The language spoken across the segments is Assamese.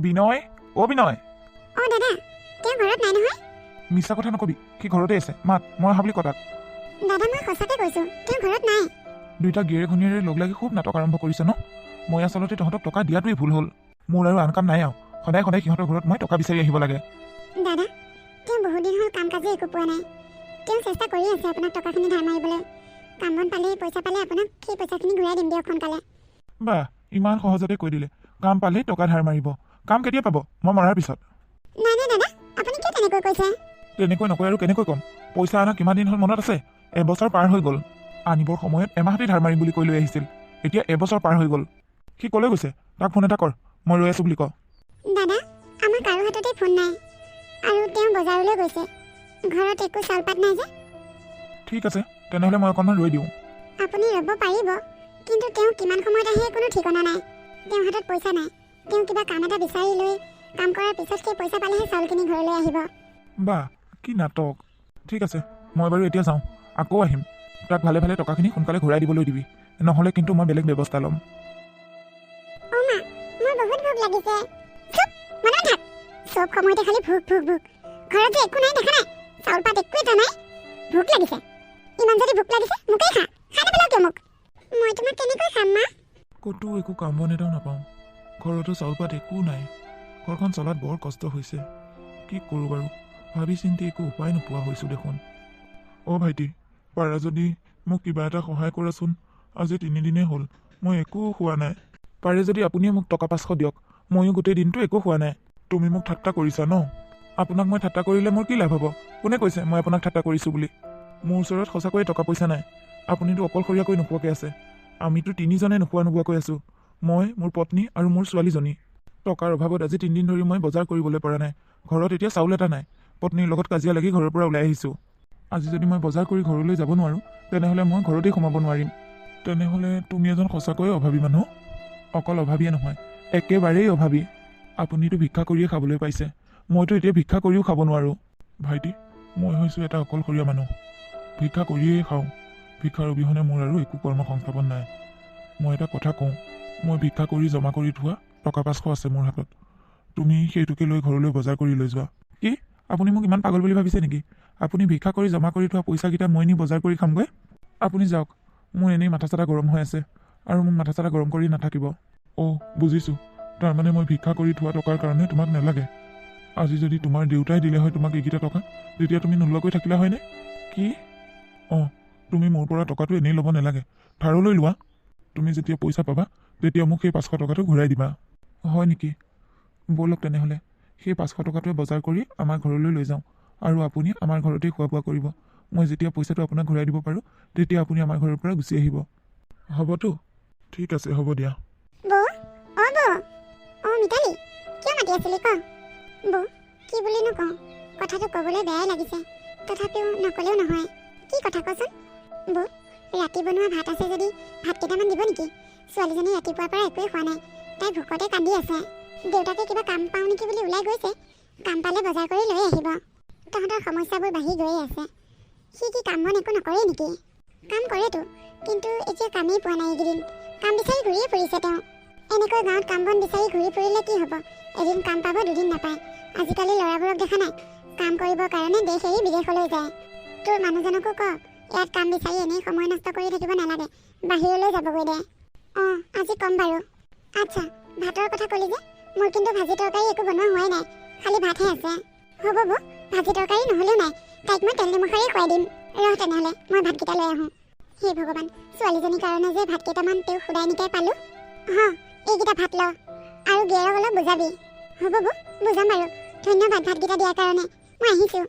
বিনয়, অ বিনয়। অ দাদা, তেওঁ ঘৰত নাই নহয়? মিছা কথা নকবি, সি ঘৰতে আছে। মাত, মই অহা বুলি কতাক। দাদা মই সঁচাকে কৈছো, তেওঁ ঘৰত নাই। দুইটা গিয়েৰে ঘনীয়েৰে লগ লাগি খুব নাটক আৰম্ভ কৰিছে ন। মই আচলতে তহঁতক টকা দিয়াটোৱেই ভুল হ'ল। মোৰ আৰু আন কাম নাই আৰু। সদায় সদায় সিহঁতৰ ঘৰত মই টকা বিচাৰি আহিব লাগে। দাদা, তেওঁ বহুদিন হ'ল কাম কাজে একো পোৱা নাই। তেওঁ চেষ্টা কৰি আছে আপোনাক টকাখিনি ধাৰ মাৰিবলৈ। কাম বন পালে, পইচা পালে আপোনাক সেই পইচাখিনি ঘূৰাই দিম দিয়ক সোনকালে। বাহ, ইমান সহজতে কৈ দিলে। কাম পালেই টকা ধাৰ মাৰিব। কাম কেতিয়া পাব? মই মৰাৰ পিছত। নাই নাই দাদা, আপুনি কিয় তেনেকৈ কৈছে? তেনেকৈ নকয় আৰু কেনেকৈ ক'ম? পইচা অনা কিমান দিন হ'ল মনত আছে? এবছৰ পাৰ হৈ গ'ল। আনিবৰ সময়ত এমাহতে ধাৰ মাৰিম বুলি কৈ লৈ আহিছিল। এতিয়া এবছৰ পাৰ হৈ গ'ল। সি ক'লৈ গৈছে? তাক ফোন এটা কৰ, মই ৰৈ আছো বুলি ক। দাদা, আমাৰ কাৰো হাততে ফোন নাই। আৰু তেওঁ বজাৰলৈ গৈছে। ঘৰত একো চাউল পাত নাই যে। ঠিক আছে, তেনেহ'লে মই অকণমান ৰৈ দিওঁ। আপুনি ৰ'ব পাৰিব, কিন্তু তেওঁ কিমান সময়ত আহে কোনো ঠিকনা নাই। তেওঁৰ হাতত পইচা নাই। তেওঁ কিবা কাম এটা বিচাৰি লৈ কাম কৰাৰ পিছত সেই পইচা পালেহে চাউলখিনি ঘৰলৈ আহিব। বাহ, কি নাটক। ঠিক আছে, মই বাৰু এতিয়া যাওঁ, আকৌ আহিম। তাক ভালে ভালে টকাখিনি সোনকালে ঘূৰাই দিবলৈ দিবি, নহ'লে কিন্তু মই বেলেগ ব্যৱস্থা ল'ম। অ মা, মোৰ বহুত ভোক লাগিছে। চুপ, মনে থাক। চব সময়তে খালি ভোক ভোক ভোক। ঘৰত যে একো নাই, দেখা নাই? চাউল পাত একো এটা নাই। ভোক লাগিছে। ইমান যদি ভোক লাগিছে মোকেই খা। খাই নেপেলাও কিয় মোক? মই তোমাক কেনেকৈ খাম মা? ক'তো একো কাম বন এটাও নাপাওঁ। ঘৰতো চাউল পাত একো নাই। ঘৰখন চলাত বৰ কষ্ট হৈছে। কি কৰোঁ বাৰু, ভাবি চিন্তি একো উপায় নোপোৱা হৈছোঁ দেখোন। অ' ভাইটি, পাৰা যদি মোক কিবা এটা সহায় কৰাচোন। আজি 3 দিনেই হ'ল, মই একো খোৱা নাই। পাৰে যদি আপুনিয়ে মোক টকা 500 দিয়ক। ময়ো গোটেই দিনটো একো খোৱা নাই। তুমি মোক ঠাট্টা কৰিছা ন? আপোনাক মই ঠাট্টা কৰিলে মোৰ কি লাভ হ'ব? কোনে কৈছে মই আপোনাক ঠাট্টা কৰিছোঁ বুলি? মোৰ ওচৰত সঁচাকৈয়ে টকা পইচা নাই। আপুনিতো অকলশৰীয়াকৈ নোখোৱাকৈ আছে। আমিতো 3জনে নোখোৱাকৈ আছোঁ। মই, মোৰ পত্নী আৰু মোৰ ছোৱালীজনী। টকাৰ অভাৱত আজি 3 দিন ধৰি মই বজাৰ কৰিবলৈ পৰা নাই। ঘৰত এতিয়া চাউল এটা নাই। পত্নীৰ লগত কাজিয়া লাগি ঘৰৰ পৰা ওলাই আহিছোঁ। আজি যদি মই বজাৰ কৰি ঘৰলৈ যাব নোৱাৰোঁ, তেনেহ'লে মই ঘৰতেই সোমাব নোৱাৰিম। তেনেহ'লে তুমি এজন সঁচাকৈয়ে অভাৱী মানুহ। অকল অভাৱীয়ে নহয়, একেবাৰেই অভাৱী। আপুনিতো ভিক্ষা কৰিয়ে খাবলৈ পাইছে। মইতো এতিয়া ভিক্ষা কৰিও খাব নোৱাৰোঁ। ভাইটি, মই হৈছোঁ এটা অকলশৰীয়া মানুহ। ভিক্ষা কৰিয়েই খাওঁ। ভিক্ষাৰ অবিহনে মোৰ আৰু একো কৰ্ম সংস্থাপন নাই। মই এটা কথা কওঁ, মই ভিক্ষা কৰি জমা কৰি থোৱা টকা 500 আছে মোৰ হাতত। তুমি সেইটোকে লৈ ঘৰলৈ বজাৰ কৰি লৈ যোৱা। কি? আপুনি মোক ইমান পাগল বুলি ভাবিছে নেকি? আপুনি ভিক্ষা কৰি জমা কৰি থোৱা পইচাকেইটা মই নি বজাৰ কৰি খামগৈ? আপুনি যাওক, মোৰ এনেই মাথা চাথা গৰম হৈ আছে। আৰু মোক মাথা চাথা গৰম কৰি নাথাকিব। অ' বুজিছোঁ, তাৰমানে মই ভিক্ষা কৰি থোৱা টকাৰ কাৰণে তোমাক নালাগে। আজি যদি তোমাৰ দেউতাই দিলে হয় তোমাক এইকেইটা টকা, তেতিয়া তুমি নোলোৱাকৈ থাকিলা হয়নে? কি? অঁ, তুমি মোৰ পৰা টকাটো এনেই ল'ব নালাগে, ধাৰলৈ লোৱা। তুমি যেতিয়া পইচা পাবা, তেতিয়া মোক সেই 500 টকাটো ঘূৰাই দিবা। হয় নেকি? ব'লক তেনেহ'লে, সেই 500 টকাটোৱে বজাৰ কৰি আমাৰ ঘৰলৈ লৈ যাওঁ। আৰু আপুনি আমাৰ ঘৰতেই খোৱা বোৱা কৰিব। মই যেতিয়া পইচাটো আপোনাক ঘূৰাই দিব পাৰোঁ, তেতিয়া আপুনি আমাৰ ঘৰৰ পৰা গুচি আহিব। হ'বতো? ঠিক আছে, হ'ব দিয়া। বৌ, অ বৌ, অ মিতালী, কিয় মাতি আছিলি ক? বৌ, কি বুলিনো কওঁ? কথাটো ক'বলৈ বেয়াই লাগিছে, তথাপিও নক'লেও নহয়। কি কথা কচোন? বৌ, ৰাতি বনোৱা ভাত আছে যদি ভাত কেইটামান দিব নেকি? ছোৱালীজনী ৰাতিপুৱাৰ পৰা একোৱেই খোৱা নাই। তাই ভোকতে কান্দি আছে। দেউতাকে কিবা কাম পাওঁ নেকি বুলি ওলাই গৈছে। কাম পালে বজাৰ কৰি লৈ আহিব। তহঁতৰ সমস্যাবোৰ বাঢ়ি গৈয়ে আছে। সি কি কাম বন একো নকৰেই নেকি? কাম কৰেতো, কিন্তু এতিয়া কামেই পোৱা নাই এইকেইদিন। কাম বিচাৰি ঘূৰিয়ে ফুৰিছে তেওঁ। এনেকৈ গাঁৱত কাম বন বিচাৰি ঘূৰি ফুৰিলে কি হ'ব? এদিন কাম পাব, দুদিন নাপায়। আজিকালি ল'ৰাবোৰক দেখা নাই, কাম কৰিবৰ কাৰণে দেশ এৰি বিদেশলৈ যায়। তোৰ মানুহজনকো ক, ইয়াত কাম বিচাৰি এনেই সময় নষ্ট কৰি থাকিব নালাগে, বাহিৰলৈ যাবগৈ দে। অঁ, আজি ক'ম বাৰু। আচ্ছা, ভাতৰ কথা ক'লি যে, মোৰ কিন্তু ভাজি তৰকাৰী একো বনোৱা হোৱাই নাই, খালি ভাতহে আছে। হ'ব বৌ, ভাজি তৰকাৰী নহ'লেও নাই, তাইক মই তেল নিমখেৰে খুৱাই দিম। ৰহ তেনেহ'লে, মই ভাতকেইটা লৈ আহোঁ। হে ভগৱান, ছোৱালীজনীৰ কাৰণে যে ভাত কেইটামান তেওঁ সুদাই নিকাই পালোঁ। এইকেইটা ভাত ল, আৰু গিয়েৰক অলপ বুজাবি। হ'ব বৌ, বুজাম বাৰু। ধন্যবাদ ভাতকেইটা দিয়াৰ কাৰণে। মই আহিছোঁ।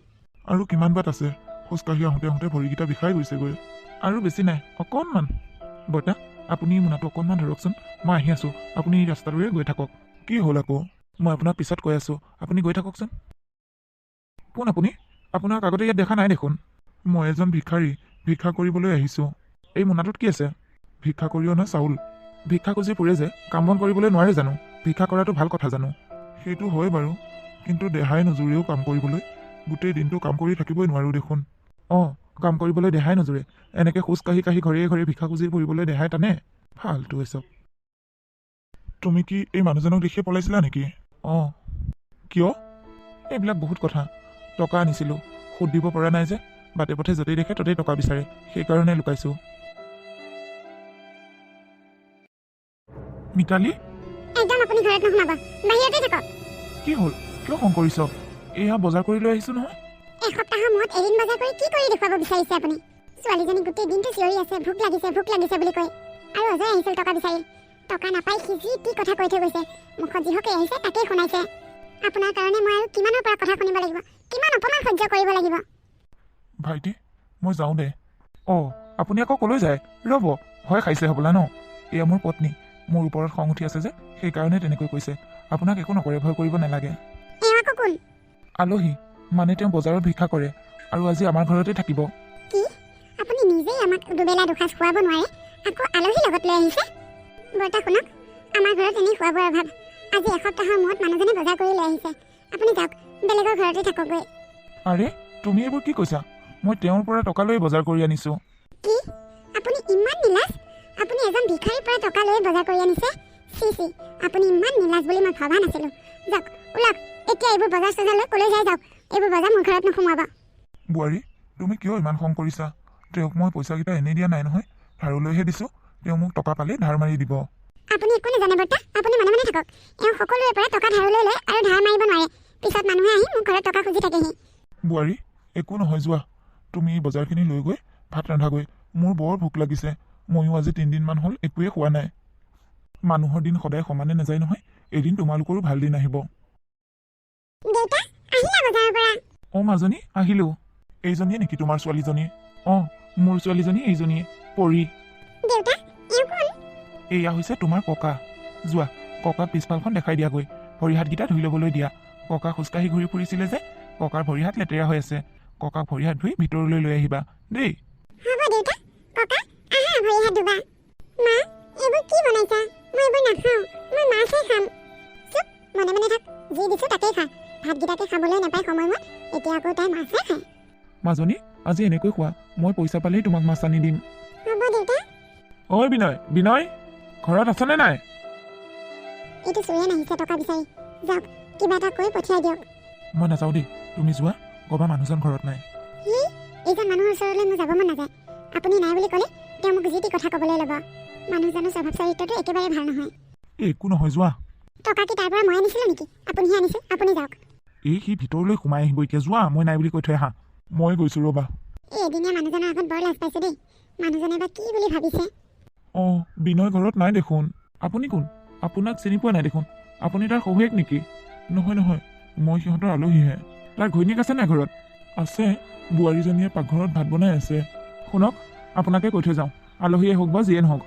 আৰু কিমান বাট আছে? খোজকাঢ়ি আহোঁতে আহোঁতে ভৰিকেইটা বিষাই গৈছেগৈ। আৰু বেছি নাই, অকণমান। বইতা, আপুনি মোনাটো অকণমান ধৰকচোন, মই আহি আছোঁ। আপুনি এই ৰাস্তাটোৰে গৈ থাকক। কি হ'ল আকৌ? মই আপোনাক পিছত কৈ আছোঁ, আপুনি গৈ থাককচোন। কোন আপুনি? আপোনাক আগতে ইয়াত দেখা নাই দেখোন। মই এজন ভিক্ষাৰী, ভিক্ষা কৰিবলৈ আহিছোঁ। এই মোনাটোত কি আছে? ভিক্ষা কৰি অনা চাউল। ভিক্ষা খুজি ফুৰে যে, কাম বন কৰিবলৈ নোৱাৰে জানো? ভিক্ষা কৰাটো ভাল কথা জানো? সেইটো হয় বাৰু, কিন্তু দেহাই নোজোৰেও কাম কৰিবলৈ। গোটেই দিনটো কাম কৰি থাকিবই নোৱাৰোঁ দেখোন। অঁ, কাম কৰিবলৈ দেহাই নোজোৰে। এনেকৈ খোজকাঢ়ি কাঢ়ি ঘৰে ঘৰে ভিক্ষা খুজি ফুৰিবলৈ দেহাই টানে? ফাল্টু এচব। তুমি কি এই মানুহজনক দেখিয়ে পলাইছিলা নেকি? অঁ কিয় এইবিলাক বহুত কথা টকা আনিছিলোঁ সুদ দিব পৰা নাই যে বাটে পথে য'তেই দেখে ত'তেই টকা বিচাৰে সেইকাৰণে লুকাইছোঁ মিতালী একদম আপুনি ঘৰত নোসোমাব বাহিৰতে থাকক কি হ'ল কিয় খং কৰিছ এয়া বজাৰ কৰি লৈ আহিছোঁ নহয় এসপ্তাহৰ মূৰত এদিন বজাৰ কৰি কি কৰি দেখুৱাব বিচাৰিছে আপুনি ছোৱালীজনী গোটেই দিনটো চিঞৰি আছে ভোক লাগিছে বুলি কয় আৰু অজয় আহিছিল টকা বিচাৰি টকা নাপাই সি যি টি কথা কৈ থৈ গৈছে মুখত যিহকে আহিছে তাকেই শুনাইছে আপোনাৰ কাৰণে মই আৰু কিমানৰ পৰা কথা শুনিব লাগিব কিমান অপমান সহ্য কৰিব লাগিব ভাইটি মই যাওঁ দে অঁ আপুনি আকৌ ক'লৈ যায় ৰ'ব ভয় খাইছে হ'বলা ন এয়া মোৰ পত্নী মোৰ ওপৰত খং উঠি আছে যে সেইকাৰণে তেনেকৈ কৈছে আপোনাক একো নকৰে ভয় কৰিব নালাগে এওঁ আকৌ কোন আলহী মানে তেওঁ বজাৰত ভিক্ষা কৰে আৰু আজি আমাৰ ঘৰতে থাকিব কি আপুনি নিজেই আমাক দুবেলা দুসাঁজ খুৱাব নোৱাৰে আকৌ আলহী লগত লৈ আহিছে বৰ্তা শুনক আমাৰ ঘৰত এনেই খোৱা বোৱাৰ অভাৱ আজি এসপ্তাহৰ মূৰত মানুহজনে বজাৰ কৰি লৈ আহিছে আপুনি যাওক বেলেগৰ ঘৰতে থাককগৈ আৰে তুমি এইবোৰ কি কৈছা মই তেওঁৰ পৰা টকা লৈ বজাৰ কৰি আনিছোঁ কি আপুনি ইমান নিলাজ আপুনি এজন ভিখাৰীৰ পৰা টকা লৈ বজাৰ কৰি আনিছে চি আপুনি ইমান নিলাজ বুলি মই ভবা নাছিলোঁ যাওক ওলাওক এতিয়া এইবোৰ বজাৰ চজাৰ লৈ ক'লৈ যায় যাওক এইবোৰ বজাৰ মোৰ ঘৰত নোসোমাব বোৱাৰী তুমি কিয় ইমান খং কৰিছা তেওঁক মই পইচাকেইটা এনেই দিয়া নাই নহয় ধাৰলৈহে দিছোঁ তেওঁ মোক টকা পালে ধাৰ মাৰি দিব আপুনি একো নাজানে বৰ্তা আপুনি মনে মনে থাকক এওঁ সকলোৰে পৰা টকা ধাৰলৈ লয় আৰু ধাৰ মাৰিব নোৱাৰে পিছত মানুহে আহি মোক ঘৰত টকা খুজি থাকেহি বোৱাৰী একো নহয় যোৱা তুমি বজাৰখিনি লৈ গৈ ভাত ৰান্ধাগৈ মোৰ বৰ ভোক লাগিছে ময়ো আজি 3 দিনমান হ'ল একোৱে খোৱা নাই মানুহৰ দিন সদায় সমানে নাযায় নহয় এদিন তোমালোকৰো ভাল দিন আহিব দেউতা আহিলা বজাৰৰ পৰা অঁ মাজনী আহিলোঁ এইজনীয়ে নেকি তোমাৰ ছোৱালীজনী অঁ মোৰ ছোৱালীজনী এইজনীয়ে পৰী দেউতা এওঁ কোন এয়া হৈছে তোমাৰ ককা যোৱা ককাক পিছফালখন দেখাই দিয়াগৈ ভৰি হাতকেইটা ধুই ল'বলৈ দিয়া ককা খোজকাঢ়ি ঘূৰি ফুৰিছিলে যে ককাৰ ভৰি হাত লেতেৰা হৈ আছে ককাক ভৰি হাত ধুই ভিতৰলৈ লৈ আহিবা দেই হ'ব দেউতা ককা আহা ভৰি হাত ধুবা মা এইবোৰ কি বনাইছা মই এইবোৰ নাখাওঁ মই মাছহে খাম চুপ মনে মনে থাক যি দিছোঁ তাকেই খা ভাতকেইটাকে খাবলৈ নাপায় সময়মত এতিয়া আকৌ তাই মাছহে খায় মাজনী আজি এনেকৈ খোৱা মই পইচা পালেই তোমাক মাছ আনি দিম হ'ব দেউতা ঐ বিনয় ঘৰত আছনে নাই এইটো চুৰে নাহিছে টকা বিচাৰি যাওক কিবা এটা কৈ পঠিয়াই দিয়ক মই নাযাওঁ দেই তুমি যোৱা ক'বা মানুহজন ঘৰত নাই এইজন মানুহৰ ওচৰলৈ মোৰ যাব মন নাযায় আপুনি নাই বুলি ক'লে তেওঁ মোক যি টি কথা ক'বলৈ ল'ব মানুহজনৰ স্বভাৱ চৰিত্ৰটো একেবাৰে ভাল নহয় এই একো নহয় যোৱা টকা কি তাৰ পৰা মই আনিছিলোঁ নেকি আপুনিহে আনিছিল আপুনি যাওক এই সি ভিতৰলৈ সোমাই আহিব এতিয়া যোৱা মই নাই বুলি কৈ থৈ আহা মই গৈছোঁ ৰ'বা এই এদিনীয়া মানুহজনৰ আগত বৰ লাজ পাইছোঁ দেই মানুহজনে বা কি বুলি ভাবিছে অঁ বিনয় ঘৰত নাই দেখোন আপুনি কোন আপোনাক চিনি পোৱা নাই দেখোন আপুনি তাৰ শহুৱেক নেকি নহয় মই সিহঁতৰ আলহীহে তাৰ ঘৈণীয়েক আছে নাই ঘৰত আছে বোৱাৰীজনীয়ে পাকঘৰত ভাত বনাই আছে শুনক আপোনাকে কৈ থৈ যাওঁ আলহীয়ে হওক বা যিয়ে নহওক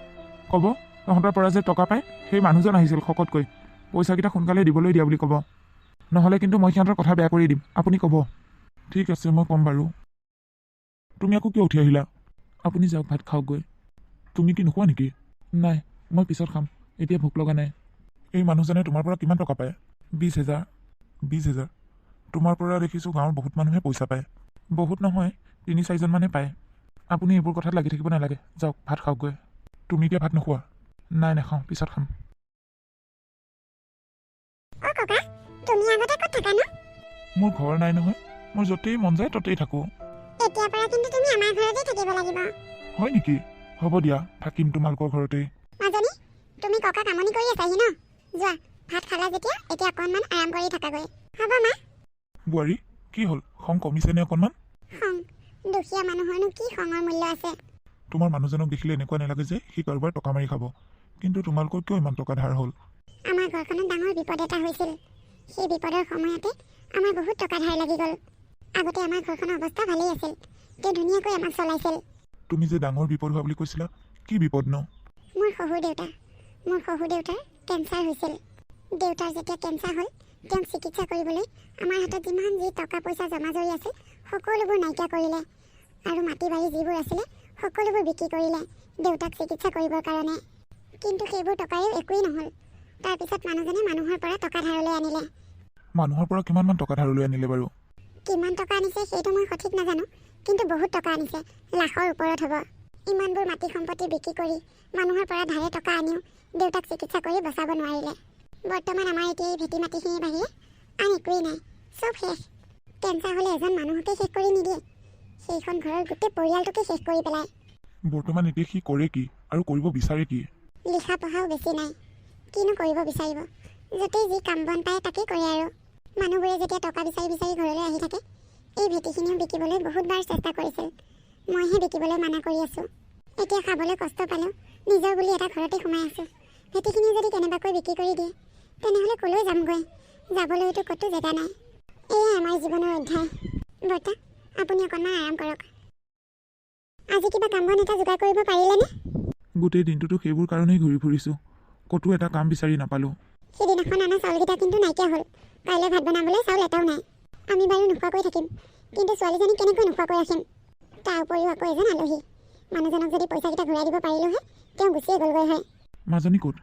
ক'ব তহঁতৰ পৰা যে টকা পায় সেই মানুহজন আহিছিল শকতকৈ পইচাকেইটা সোনকালে দিবলৈ দিয়া বুলি ক'ব নহ'লে কিন্তু মই সিহঁতৰ কথা বেয়া কৰি দিম আপুনি ক'ব ঠিক আছে মই ক'ম বাৰু তুমি আকৌ কিয় উঠি আহিলা আপুনি যাওক ভাত খাওকগৈ তুমি কি নোখোৱা নেকি নাই মই পিছত খাম এতিয়া ভোক লগা নাই এই মানুহজনে তোমাৰ পৰা কিমান টকা পায় 20,000 তোমাৰ পৰা দেখিছোঁ গাঁৱৰ বহুত মানুহে পইচা পায় বহুত নহয় 3-4জন মানে পায় আপুনি এইবোৰ কথাত লাগি থাকিব নালাগে যাওক ভাত খাওকগৈ তুমি এতিয়া ভাত নোখোৱা নাই নাখাওঁ পিছত খাম অ ককা তুমি আগতে ক'ত থাকা ন মোৰ ঘৰ নাই নহয় মই য'তেই মন যায় ত'তেই থাকোঁ এতিয়াৰ পৰা কিন্তু তুমি আমাৰ ঘৰতে থাকিব লাগিব হয় নেকি হ'ব দিয়া থাকিম তোমালোকৰ ঘৰতেই মাজনী তুমি ককাক আমনি কৰি আছাহি ন যোৱা ভাত খালা যেতিয়া এতিয়া অকণমান আৰাম কৰি থাকাগৈ হ'ব মা বোৱাৰী কি হ'ল খং কমিছেনে অকণমান খং দুখীয়া মানুহৰনো কি খঙৰ মূল্য আছে তোমাৰ মানুহজনক দেখিলে এনেকুৱা নালাগে যে সি কাৰোবাৰ টকা মাৰি খাব কিন্তু তোমালোকৰ কিয় ইমান টকা ধাৰ হ'ল আমাৰ ঘৰখনত ডাঙৰ বিপদ এটা হৈছিল সেই বিপদৰ সময়তে আমাৰ বহুত টকা ধাৰ লাগি গ'ল আগতে আমাৰ ঘৰখনৰ অৱস্থা ভালেই আছিল তেওঁ ধুনীয়াকৈ আমাক চলাইছিল তুমি যে ডাঙৰ বিপদ হোৱা বুলি কৈছিলা কি বিপদ ন মোৰ শহুৰ দেউতাৰ কেঞ্চাৰ হৈছিল দেউতাৰ যেতিয়া কেঞ্চাৰ হ'ল তেওঁক চিকিৎসা কৰিবলৈ আমাৰ হাতত যিমান যি টকা পইচা জমা জৰি আছিল সকলোবোৰ নাইকিয়া কৰিলে আৰু মাটি বাৰী যিবোৰ আছিলে সকলোবোৰ বিক্ৰী কৰিলে দেউতাক চিকিৎসা কৰিবৰ কাৰণে কিন্তু সেইবোৰ টকাৰেও একোৱেই নহ'ল তাৰপিছত মানুহজনে মানুহৰ পৰা টকা ধাৰলৈ আনিলে মানুহৰ পৰা কিমানমান টকা ধাৰলৈ আনিলে বাৰু কিমান টকা আনিছে সেইটো মই সঠিক নাজানো কিন্তু বহুত টকা আনিছে লাখৰ ওপৰত হ'ব ইমানবোৰ মাটি সম্পত্তি বিক্ৰী কৰি মানুহৰ পৰা ধাৰে টকা আনিও দেউতাক চিকিৎসা কৰি বচাব নোৱাৰিলে বৰ্তমান আমাৰ এতিয়া এই ভেটি মাটিখিনিৰ বাহিৰে আন একোৱেই নাই, চব শেষ। কেঞ্চাৰ হ'লে এজন মানুহকে শেষ কৰি নিদিয়ে, সেইখন ঘৰৰ গোটেই পৰিয়ালটোকে শেষ কৰি পেলায়। বৰ্তমান এতিয়া সি কৰে কি আৰু কৰিব বিচাৰে কি? লিখা পঢ়াও বেছি নাই, কিনো কৰিব বিচাৰিব? য'তেই যি কাম বন পায় তাকেই কৰে আৰু। মানুহবোৰে যেতিয়া টকা বিচাৰি বিচাৰি ঘৰলৈ আহি থাকে, এই ভেটিখিনিও বিকিবলৈ বহুতবাৰ চেষ্টা কৰিছিল, মইহে বিকিবলৈ মানা কৰি আছোঁ। এতিয়া খাবলৈ কষ্ট পালেও নিজৰ বুলি এটা ঘৰতে সোমাই আছোঁ। ভেটিখিনি যদি কেনেবাকৈ বিক্ৰী কৰি দিয়ে তেনেহ'লে ক'লৈ যামগৈ? যাবলৈতো ক'তো জেগা নাই। এয়াই আমাৰ জীৱনৰ অধ্যায়। বৰ্তা, আপুনি অকণমান আৰাম কৰক। আজি কিবা কাম বন এটা যোগাৰ কৰিব পাৰিলেনে? গোটেই দিনটোতো সেইবোৰ কাৰণেই ঘূৰি ফুৰিছোঁ, ক'তো এটা কাম বিচাৰি নাপালোঁ। সিদিনাখন অনা চাউলকেইটা কিন্তু নাইকিয়া হ'ল। কাইলৈ ভাত বনাবলৈ চাউল এটাও নাই। আমি বাৰু নোখোৱাকৈ থাকিম, কিন্তু ছোৱালীজনী কেনেকৈ নোখোৱাকৈ ৰাখিম? তাৰ উপৰিও আকৌ এজন আলহী। মানুহজনক যদি পইচাকেইটা ঘূৰাই দিব পাৰিলোহে, তেওঁ গুচিয়ে গ'লগৈ হয়। মাজনী ক'ত?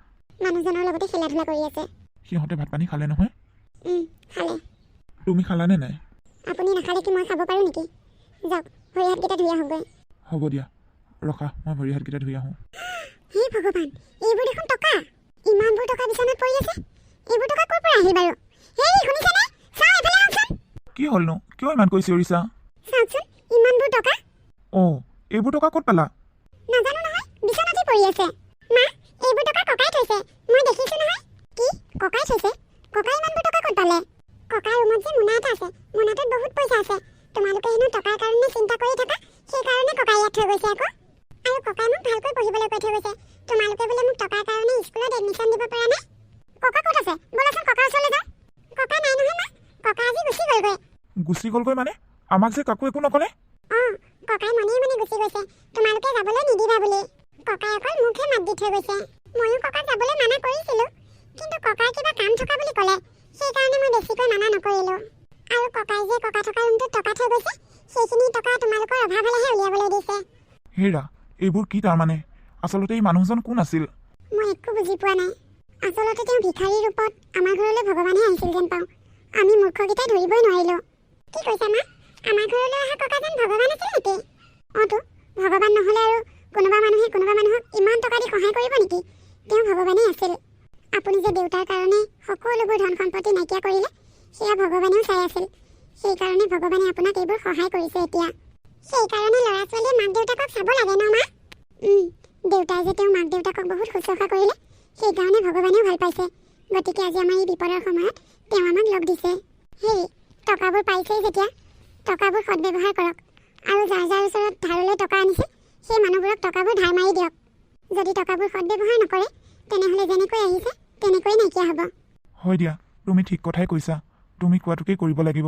মানুহজনৰ লগতে খেলা ধূলা কৰি আছে। সিহঁতে ভাত পানী খালে নহয়? খালে। তুমি খালানে নাই? আপুনি নাখালে কি মই খাব পাৰোঁ নেকি? যাওক, ভৰি হাতকেইটা ধুই আহোঁগৈ। হ'ব দিয়া, ৰখা মই ভৰি হাতকেইটা ধুই আহোঁ। হে ভগৱান, এইবোৰ দেখোন টকা। ইমানবোৰ টকা বিচনাত পৰি আছে। এইবোৰ টকা ক'ৰ পৰা আহিল বাৰু? হেই, শুনিছেনে? চাওঁ, এফালে আহকচোন। কি হ'লনো? কিয় ইমান কৈ চিঞৰিছা? চাওকচোন, ইমানবোৰ টকা। অঁ, এইবোৰ টকা ক'ত পালা? নাজানো নহয়, বিচনাতেই পৰি আছে। মা, এইবোৰ টকা ককাই থৈছে, মই দেখিছোঁ নহয়। কি? ককাই থৈছে? ককাই ইমানবোৰ টকা ক'ত পালে? ককাৰ ৰুমত যে মোনা এটা আছে, মোনাটোত বহুত পইচা আছে। তোমালোকে হেনো টকাৰ কাৰণে চিন্তা কৰি থাকা, সেইকাৰণে ককাই ইয়াত থৈ গৈছে আকৌ। আৰু ককাই মোক ভালকৈ পঢ়িবলৈ কৈ থৈ গৈছে। তোমালোকে বোলে মোক টকাৰ কাৰণে স্কুলত এডমিশ্যন দিব পৰা নাই। ককা ক'ত আছে? ব'লাচোন ককাৰ ওচৰলৈ যাওঁ। ককা নাই নহয় মা, ককা আজি গুচি গ'লগৈ। গুচি গ'লগৈ মানে? আমাক যে কাকো একো নক'লে? অঁ, ককাই মনে মনে গুচি গৈছে, তোমালোকে যাবলৈ নিদিবা বুলি। ককাই অকল মোকহে মাত দি থৈ গৈছে। ময়ো ককাক যাবলৈ মানা কৰিছিলোঁ, কিন্তু ককাই কিবা কাম থকা বুলি ক'লে, সেইকাৰণে মই বেছিকৈ মানা নকৰিলোঁ। আৰু ককাই যে ককা থকা ৰুমটোত টকা থৈ গৈছে, সেইখিনি টকা তোমালোকৰ অভাৱ হ'লেহে উলিয়াবলৈ দিছে। হেৰা, এইবোৰ কি তাৰমানে? আচলতে এই মানুহজন কোন আছিল? মই একো বুজি পোৱা নাই। আচলতে তেওঁ ভিখাৰীৰ ৰূপত আমাৰ ঘৰলৈ ভগৱানহে আহিছিল যেন পাওঁ। আমি মূৰ্খকেইটাই ধৰিবই নোৱাৰিলোঁ। কি কৈছা মা? আমাৰ ঘৰলৈ অহা ককা যেন ভগৱান আছিল নেকি? অঁতো, ভগৱান নহ'লে আৰু কোনোবা মানুহে কোনোবা মানুহক ইমান টকা দি সহায় কৰিব নেকি? তেওঁ ভগৱানেই আছিল। আপুনি যে দেউতাৰ কাৰণে সকলোবোৰ ধন সম্পত্তি নাইকিয়া কৰিলে, সেয়া ভগৱানেও চাই আছিল। সেইকাৰণে ভগৱানে আপোনাক এইবোৰ সহায় কৰিছে এতিয়া। সেইকাৰণে ল'ৰা ছোৱালীয়ে মাক দেউতাকক চাব লাগে ন মা? দেউতাই যে তেওঁৰ মাক দেউতাকক বহুত শুশ্ৰূষা কৰিলে, সেইকাৰণে ভগৱানেও ভাল পাইছে। গতিকে আজি আমাৰ এই বিপদৰ সময়ত তেওঁ আমাক লগ দিছে। হেই, টকাবোৰ পাইছেই যেতিয়া, টকাবোৰ সদব্যৱহাৰ কৰক। আৰু যাৰ যাৰ ওচৰত ধাৰলৈ টকা আনিছে, সেই মানুহবোৰক টকাবোৰ ধাৰ মাৰি দিয়ক। যদি টকাবোৰ সদব্যৱহাৰ নকৰে, তেনেহ'লে যেনেকৈ আহিছে তেনেকৈ নাইকিয়া হ'ব। হয় দিয়া, তুমি ঠিক কথাই কৈছা। তুমি কোৱাটোকেই কৰিব লাগিব।